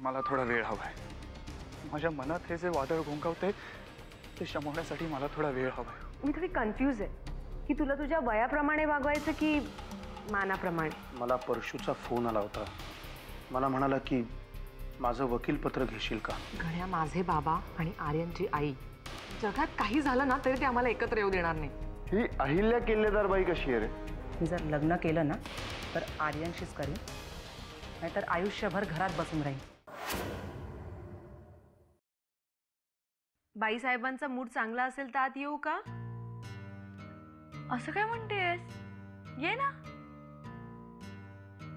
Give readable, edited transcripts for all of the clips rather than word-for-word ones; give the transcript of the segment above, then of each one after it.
मला थोडा वेळ हवाय. माझ्या मनात हे जे वादळ घोंगावते ते शमवण्यासाठी मला थोडा वेळ हवाय. मी थोडी कन्फ्यूज आहे की तुला तुझ्या वयाप्रमाणे वागवायचं की मानाप्रमाणे. मला परशूचा फोन आला होता. मला म्हणाला की माझं वकीलपत्र घेशील का. घड्या माझे बाबा आणि आर्यनची आई जगात काही झालं ना तरी ते आम्हाला एकत्र येऊ देणार नाही. ही अहिल्या किल्लेदार बाई कशी आहे रे? मी जर लग्न केलं ना तर आर्यनशीच करीन, नाहीतर आयुष्यभर घरात बसून राहीन. बाईसाहेबांचा मूड चांगला असेल तर आत येऊ का? असं काय म्हणतेस? ये ना.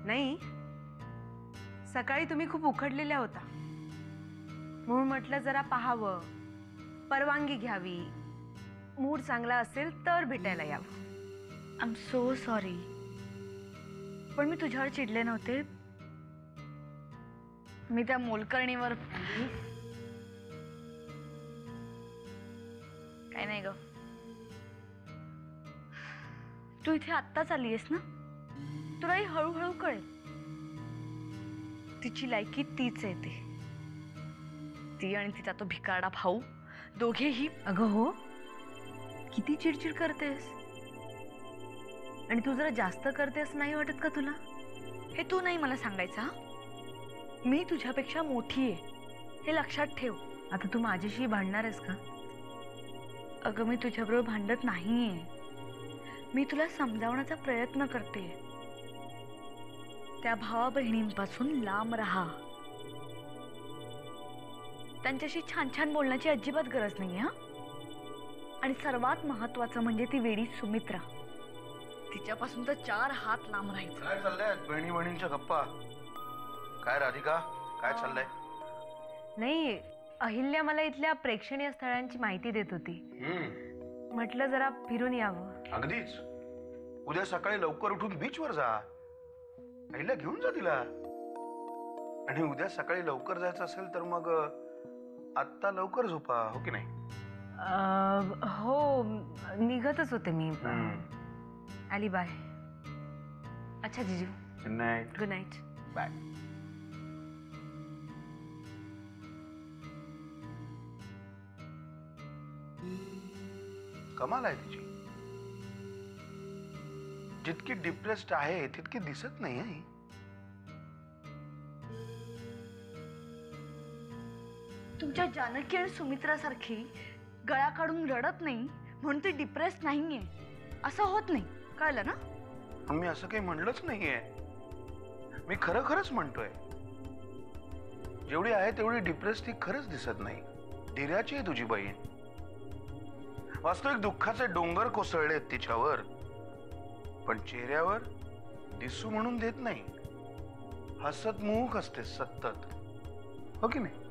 नाही, सकाळी तुम्ही खूप उखडलेल्या होता म्हणून म्हटलं जरा पाहावं, परवानगी घ्यावी. मूड चांगला असेल तर भेटायला यावं. आय एम सो सॉरी, पण मी तुझ्यावर चिडले नव्हते. मी त्या मोलकर्णीवर काय नाही ग. तू इथे आत्ताच आली आहेस ना, तुलाही हळूहळू कळेल. तिची लायकी तीच आहे. ती आणि तिचा तो भिकारडा भाऊ दोघेही. अगं हो, किती चिडचिड करतेस. आणि तू जरा जास्त करतेस नाही वाटत का तुला? हे तू नाही मला सांगायचं. मी तुझ्यापेक्षा मोठी आहे हे लक्षात ठेव. आता तू माझ्याशी भांडणार आहेस का? अगं मी तुझ्याबरोबर भांडत नाहीये. मी तुला समजावण्याचा प्रयत्न करते. त्या भावा बहिणींपासून लांब राहा. त्यांच्याशी छान छान बोलण्याची अजिबात गरज नाही. हा, आणि सर्वात महत्वाचं म्हणजे ती वेडी सुमित्रा, तिच्यापासून तर 4 हात लांब राहायचं. काय चाललंय बहिणी बहिणींच्या गप्पा? काय राधिका, काय चाललंय? नाही, अहिल्या मला इथल्या प्रेक्षणीय स्थळांची माहिती देत होती. म्हटलं जरा फिरून यावं. अगदीच. उद्या सकाळी लवकर उठून बीचवर जा. आईला घेऊन जा तिला. आणि उद्या सकाळी लवकर जायचं असेल तर मग आत्ता लवकर झोपा, हो की नाही? हो, निघतच होते मी. आली बाय. अच्छा जीजू, good night. Good night. Bye. कमाल आहे तिची. जितकी डिप्रेस्ड आहे तितकी दिसत नाही आहे. तुमच्या जानकी आणि सुमित्रासारखी गळा काढून रडत नाही म्हणून ती डिप्रेस नाहीये असं होत नाही. कळलं ना? मी असं काही म्हणलंच नाहीये. मी खरंच म्हणतोय. जेवढी आहे तेवढी डिप्रेस ती खरंच दिसत नाही. धीर्याची आहे तुझी बहीण. वास्तविक दुःखाचे डोंगर कोसळलेत तिच्यावर, पण चेहऱ्यावर दिसू म्हणून देत नाही. हसतमुख असते सतत, हो की नाही?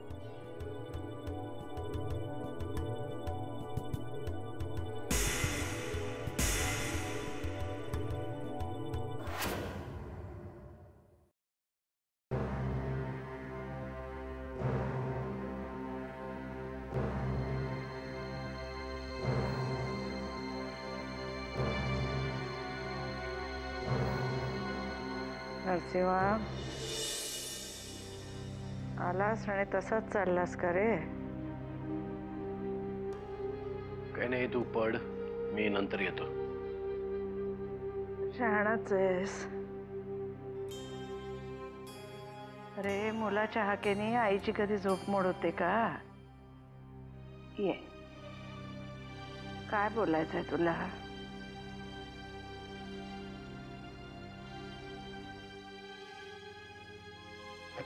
नरसिंहा, आलास आणि तसाच चाललास का रे? काही नाही, तू पड, मी नंतर येतो. शहाणाच आहेस रे. मुलाच्या हाकेने आईची कधी झोप मोड होते का? ये, काय बोलायचंय तुला?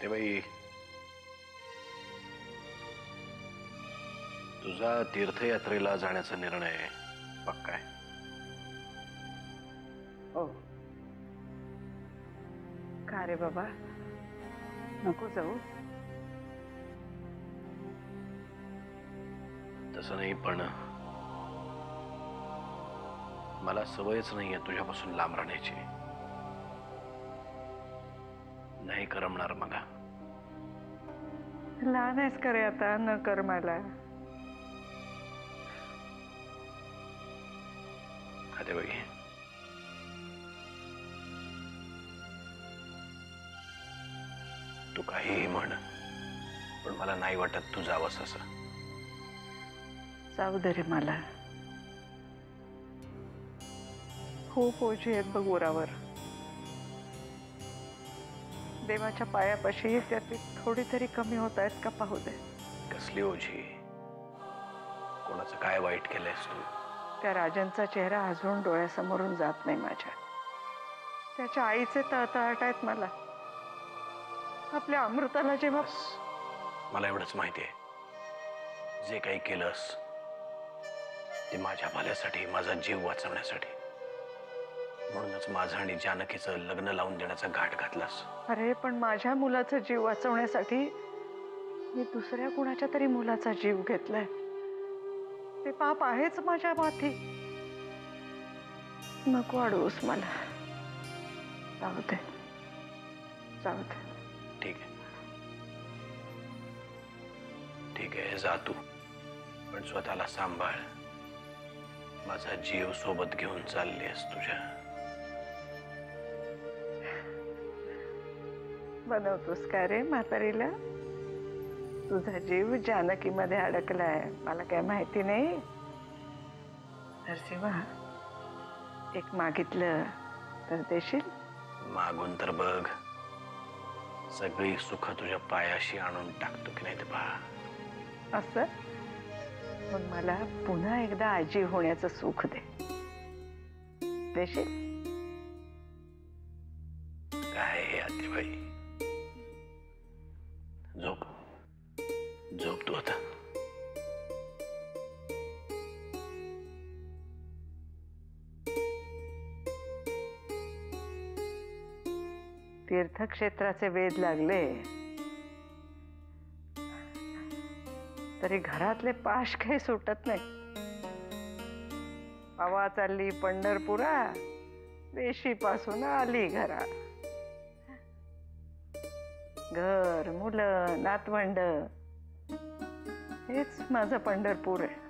बाई, तुझा तीर्थयात्रेला जाण्याचा निर्णय पक्का आहे? हो. का रे बाबा, नको जाऊ? तसं नाही, पण मला सवयच नाहीये तुझ्यापासून लांब राहण्याची. नाही करमणार मला. लहान आहेस का रे आता? न कर मला. खाते बाई, तू काहीही म्हण, पण मला नाही वाटत तू जावंस असं. जाऊ दे रे मला. खूप ओझी आहेत बघ उरावर. देवाच्या पायापाशी त्यातली थोडी तरी कमी होत आहेत का पाहू दे. कसली ओझी? कोणाचं काय वाईट केलंयस तू? त्या राजांचा चेहरा अजून डोळ्यासमोरून जात नाही माझ्या. त्याच्या आईचे तळतळाट आहेत मला. आपल्या अमृताला जेव्हा मला एवढंच माहिती आहे, जे काही केलंस ते माझ्या भल्यासाठी, माझा जीव वाचवण्यासाठी. म्हणूनच माझं आणि जानकीचं लग्न लावून देण्याचा घाट घातलास. अरे पण माझ्या मुलाचा जीव वाचवण्यासाठी मी दुसऱ्या कुणाच्या तरी मुलाचा जीव घेतलाय. ते पाप आहेच माझ्या माथी. नको अडवूस मला. जाऊ दे, जाऊ दे. ठीक आहे, ठीक आहे, जा तू, पण स्वतःला सांभाळ. माझा जीव सोबत घेऊन चाललीस तुझ्या. बनवतोस का रे म्हातारीला? तुझा जीव जानकीमध्ये अडकलाय, मला काय माहिती नाही? नरसिंहा, एक मागितलं तर देशील? मागून तर बघ. सगळी सुख तुझ्या पायाशी आणून टाकतो की नाही ते पहा. असं? मग मला पुन्हा एकदा आजी होण्याचं सुख दे. देशील? काय हे आतेबाई, झोप, झोप तू आता. तीर्थक्षेत्राचे वेध लागले तरी घरातले पाश काही सुटत नाही. हवा चालली पंढरपुरा, वेशीपासून आली घरा. घर, मुलं, नातवंड, हेच माझं पंढरपूर आहे.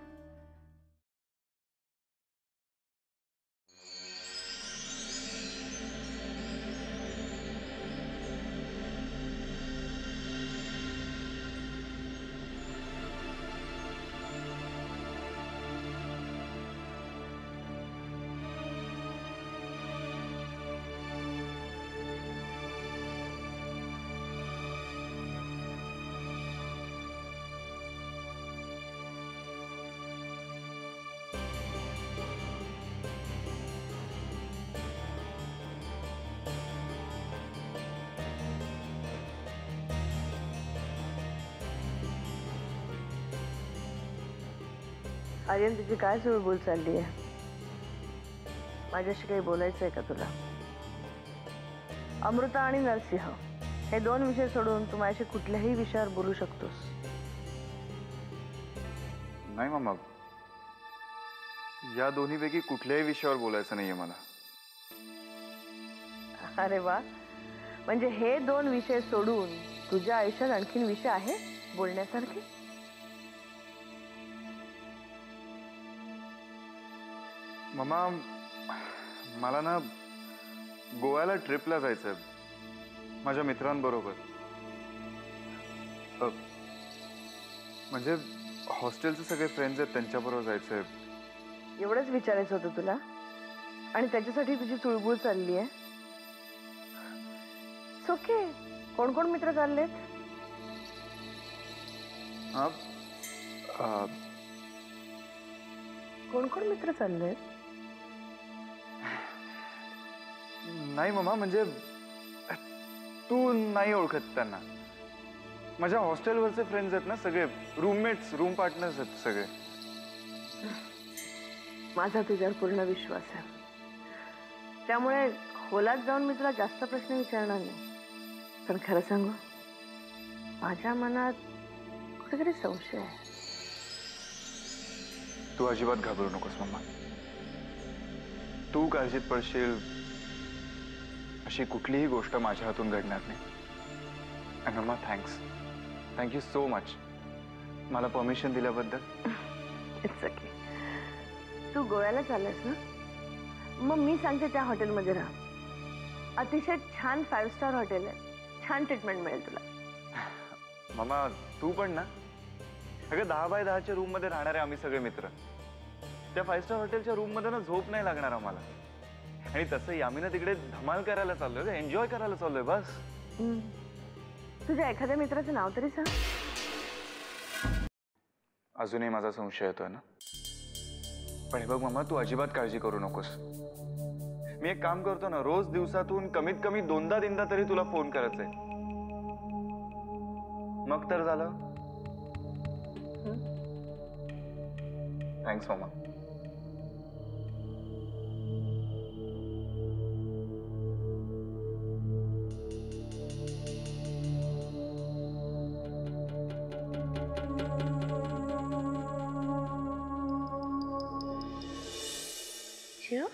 आर्यन, तुझी काय चुळबुळ चालली आहे? माझ्याशी काही बोलायचं आहे का तुला? अमृता आणि नरसिंह हे दोन विषय सोडून तू माझ्याशी कुठल्याही विषयावर बोलू शकतोस. नाही मामा, या दोन्हीपैकी कुठल्याही विषयावर बोलायचं नाहीये मला. अरे वा, म्हणजे हे दोन विषय सोडून तुझ्या आयुष्यात आणखीन विषय आहे बोलण्यासारखे? मामा, मला ना गोव्याला ट्रिपला जायचंय माझ्या मित्रांबरोबर. म्हणजे हॉस्टेलचे सगळे फ्रेंड्स आहेत, त्यांच्याबरोबर जायचंय. एवढंच विचारायचं होतं तुला? आणि त्याच्यासाठी तुझी चुळबुळ चालली आहे? ओके, कोण कोण मित्र चाललेत? कोण कोण मित्र चाललेत? नाही मामा, म्हणजे तू नाही ओळखत त्यांना. माझ्या हॉस्टेलवरचे फ्रेंड्स आहेत ना सगळे, रूममेट्स, रूम पार्टनर्स आहेत सगळे. माझा तुझ्यावर पूर्ण विश्वास आहे, त्यामुळे खोलात जाऊन मी तुला जास्त प्रश्न विचारणार नाही. पण खरं सांगू, माझ्या मनात कुठेतरी संशय आहे. तू अजिबात घाबरू नकोस मम्मा. तू काळजीत पडशील अशी कुठलीही गोष्ट माझ्या हातून घडणार नाही. आणि मम्मा, थँक्यू सो मच मला परमिशन दिल्याबद्दल. It's okay. तू गोव्याला चाललास ना? मग मी सांगते त्या हॉटेलमध्ये राहा. अतिशय छान 5 स्टार हॉटेल आहे, छान ट्रीटमेंट मिळेल तुला. मामा तू पण ना. अगं 10 बाय 10च्या रूम मध्ये राहणारे आम्ही सगळे मित्र. त्या 5 स्टार हॉटेलच्या रूम मध्ये ना झोप नाही लागणार आम्हाला. आणि तसंही आम्ही ना तिकडे धमाल करायला चाललोय, एन्जॉय करायला चाललोय बस. तुझ्या एखाद्या मित्राचं नाव तरी सांग. अजूनही माझा संशय येतोय ना. पण हे बघ मामा, तू अजिबात काळजी करू नकोस. मी एक काम करतो ना, रोज दिवसातून कमीत कमी 2दा-3दा तरी तुला फोन करायचंय. मग तर झालं. थँक्स मामा. शिव,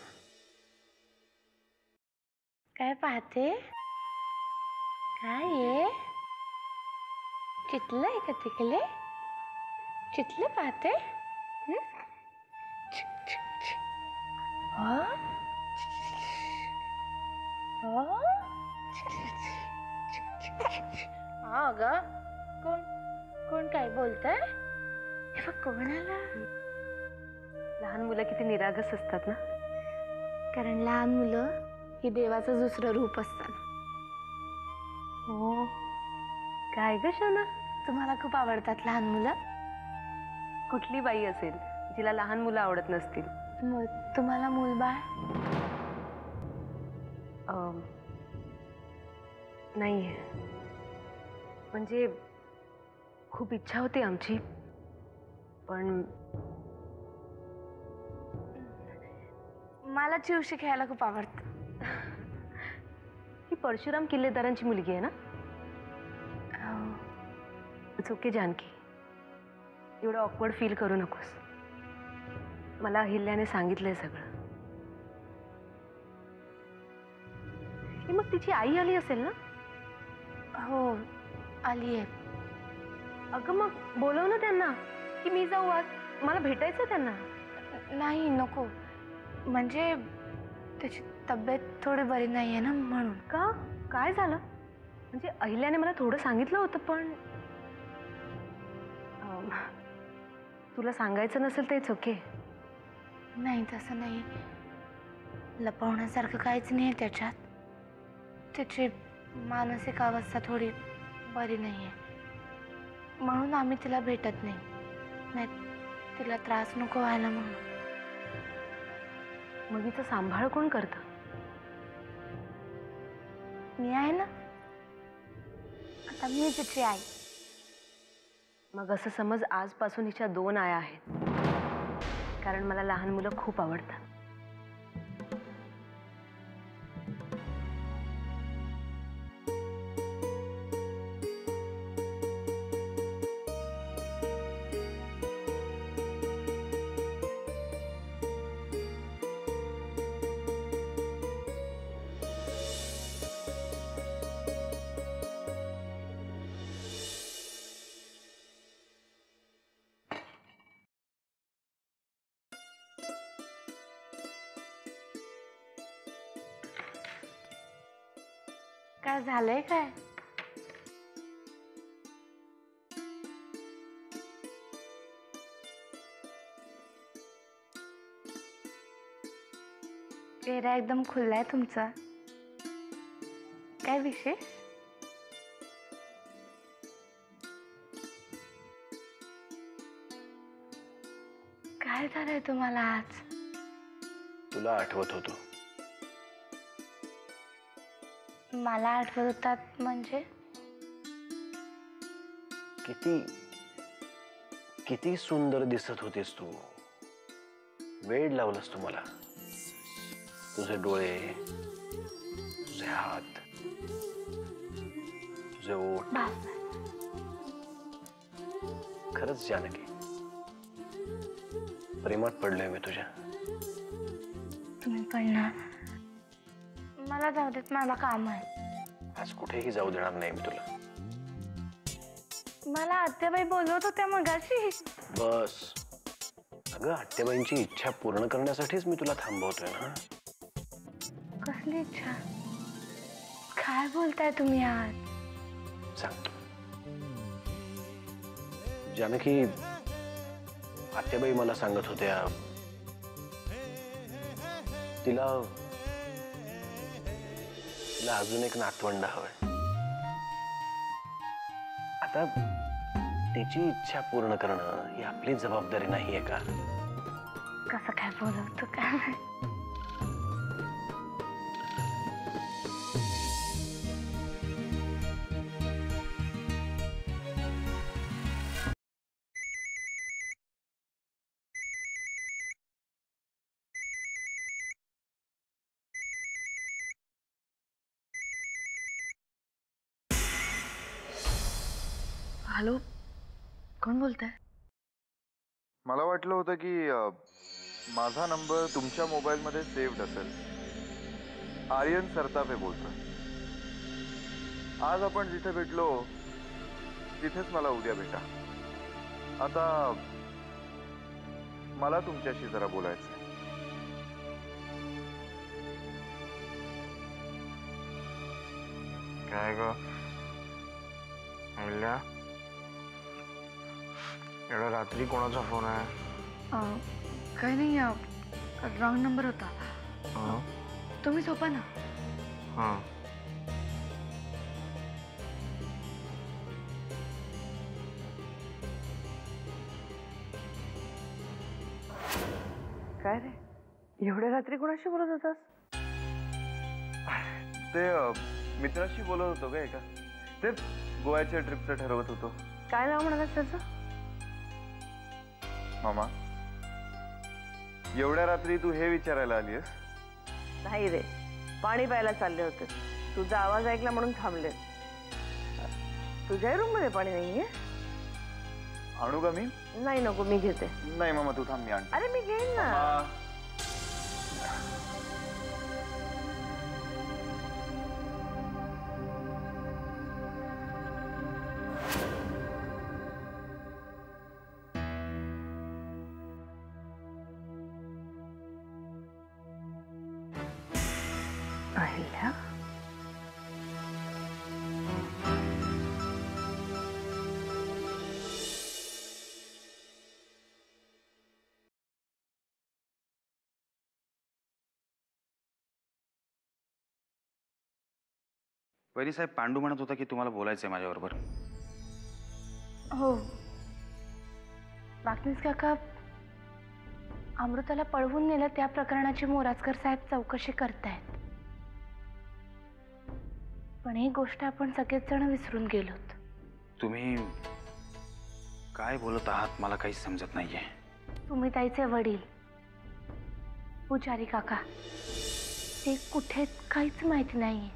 काय पाहते? काय आहे? चितलंय का तिकडे? चितलं पाहते? हा ग, कोण कोण काय बोलतंय? हे बघ, कोण आला? लहान मुलं किती निरागस असतात ना. कारण लहान मुलं ही देवाचं दुसरं रूप असतात. हो, काय ग शोना, तुम्हाला खूप आवडतात लहान मुलं? कुठली बाई असेल जिला लहान मुलं आवडत नसतील? मग तुम्हाला मूलबाळ? नाही, म्हणजे खूप इच्छा होती आमची, पण मला चिवशी खेळायला खूप आवडतं. ही परशुराम किल्लेदारांची मुलगी आहे ना? इट्स ओके जानकी, एवढं ऑकवर्ड फील करू नकोस. मला अहिल्याने सांगितलंय सगळं. हे मग तिची आई आली असेल ना? हो, आली आहे. अगं मग बोलव ना त्यांना, की मी जाऊ आज, मला भेटायचं त्यांना. नाही, नको. म्हणजे त्याची तब्येत थोडी बरी नाही आहे ना, म्हणून. का? काय झालं? म्हणजे अहिल्याने मला थोडं सांगितलं होतं, पण तुला सांगायचं नसेल तर इट्स ओके. नाही, तसं नाही. लपवण्यासारखं काहीच नाही आहे त्याच्यात. त्याची मानसिक अवस्था थोडी बरी नाही आहे, म्हणून आम्ही तिला भेटत नाही. तिला त्रास नको व्हायला म्हणून. मग हिचं सांभाळ कोण करतं? मी आहे ना, आता मी तिची आई. मग असं समज आजपासून हिच्या 2 आया आहेत, कारण मला लहान मुलं खूप आवडतात. काय झालंय काय? चेहरा एकदम खुललाय तुमचा. काय विशेष? काय झालंय तुम्हाला आज? तुला आठवत होतो. मला आठवत होतात म्हणजे? किती किती सुंदर दिसत होतीस तू. वेड लावलंस तू मला. तुझे डोळे, तुझे हात, तुझे ओठ. खरंच जानकी, प्रेमात पडलोय मी तुझ्या. तुम्ही पण ना. मला जाऊ देत, मला काम आहे. आज कुठेही जाऊ देणार नाही मी तुला. मला आत्याबाई बोलवत होत्या मगाशी. बस. अगं, आत्याबाईंची इच्छा पूर्ण करण्यासाठीच मी तुला थांबवतोय ना. कसली इच्छा? काय बोलताय तुम्ही आज? सांग. जानकी, आत्याबाई मला सांगत होत्या तिला तिला अजून एक नातवंड हवंय. आता तिची इच्छा पूर्ण करणं ही आपली जबाबदारी नाहीये का? कसं काय बोलवतो काय? हॅलो, कोण बोलतंय? मला वाटलं होतं की माझा नंबर तुमच्या मोबाईलमध्ये सेव्ड असेल. आर्यन सरतापे बोलतोय. आज आपण जिथे भेटलो तिथेच मला उद्या भेटा. आता मला तुमच्याशी जरा बोलायचंय. काय ग अहिल्या, एवढ्या रात्री कोणाचा फोन आहे? काही नाही, रॉंग नंबर होता. तुम्ही झोपा ना. हां, काय रे, एवढ्या रात्री कोणाशी बोलत होतास? ते मित्राशी बोलत होतो का एका. ते गोव्याच्या ट्रिपचं ठरवत होतो. काय नाव म्हणालास त्याचं? मामा, एवढ्या रात्री तू हे विचारायला आलीस? नाही रे, पाणी प्यायला चालले होते. तुझा आवाज ऐकला म्हणून थांबले. तुझ्या रूम मध्ये पाणी नाहीये? आणू का मी? नाही नको, मी घेते. नाही मामा, तू थांब, मी आणतो. अरे मी घेईन ना. मामा. अहिल्या, वहिनी साहेब, पांडू म्हणत होता की तुम्हाला बोलायचंय माझ्याबरोबर. हो, वाकनीस काका अमृताला पळवून नेलं त्या प्रकरणाची मोराजकर साहेब चौकशी करतायत. पण एक गोष्ट आपण सगळेच जण विसरून गेलोत. तुम्ही काय बोलत आहात मला काहीच समजत नाहीये. तुम्ही ताईचे वडील पुजारी काका, ते कुठे काहीच माहिती नाहीये.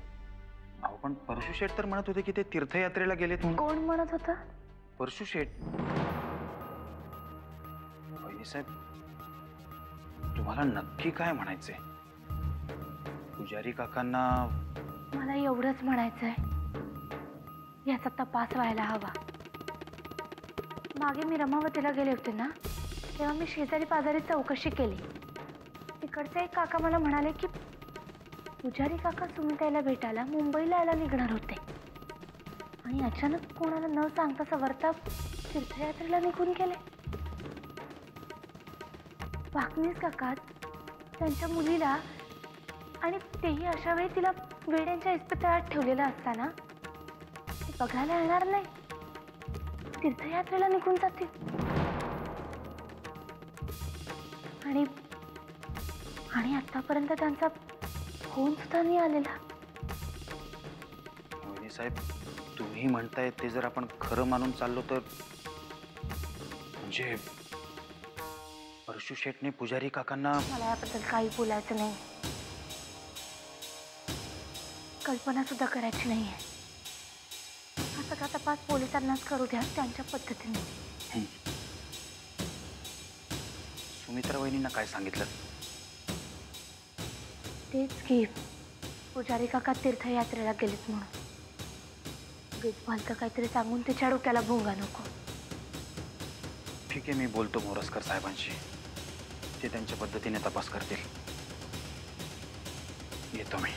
अहो, पण परशू शेठ तर म्हणत होते की ते तीर्थयात्रेला गेलेत म्हणून. कोण म्हणत होता? परशू शेठ. वहिनी साहेब, तुम्हाला नक्की काय म्हणायचंय? पुजारी काकांना मला एवढंच म्हणायचंय, याचा तपास व्हायला हवा. मागे मी रमावतीला गेले होते ना, तेव्हा मी शेजारी पाजारी चौकशी केली. तिकडचे एक काका मला म्हणाले की पुजारी काका सुमिताईला भेटायला मुंबईला यायला निघणार होते आणि अचानक कोणाला न सांगता सवरता तीर्थयात्रेला निघून गेले. वाकनीस काका त्यांच्या मुलीला, आणि तेही अशा वेळी तिला वेड्यांच्या इस्पितळात ठेवलेलं असताना, ते बघायला येणार नाही, तीर्थयात्रेला निघून जातील. आणि आणि आतापर्यंत त्यांचा फोन सुद्धा नाही आलेला. वहिनी साहेब, तुम्ही म्हणताय ते जर आपण खरं मानून चाललो तर म्हणजे परशू शेठने पुजारी काकांना. मला याबद्दल काही बोलायचं नाही, कल्पना सुद्धा करायची नाहीये. हा सगळा तपास पोलिसांनाच करू द्या त्यांच्या पद्धतीने. सुमित्रा वहिनींना काय सांगितलं? तेच की पुजारी काका तीर्थयात्रेला गेलेत म्हणून. भलतं काहीतरी सांगून तिच्या डोक्याला भोंगा नको. ठीक आहे, मी बोलतो मोरजकर साहेबांशी. ते त्यांच्या पद्धतीने तपास करतील. येतो मी.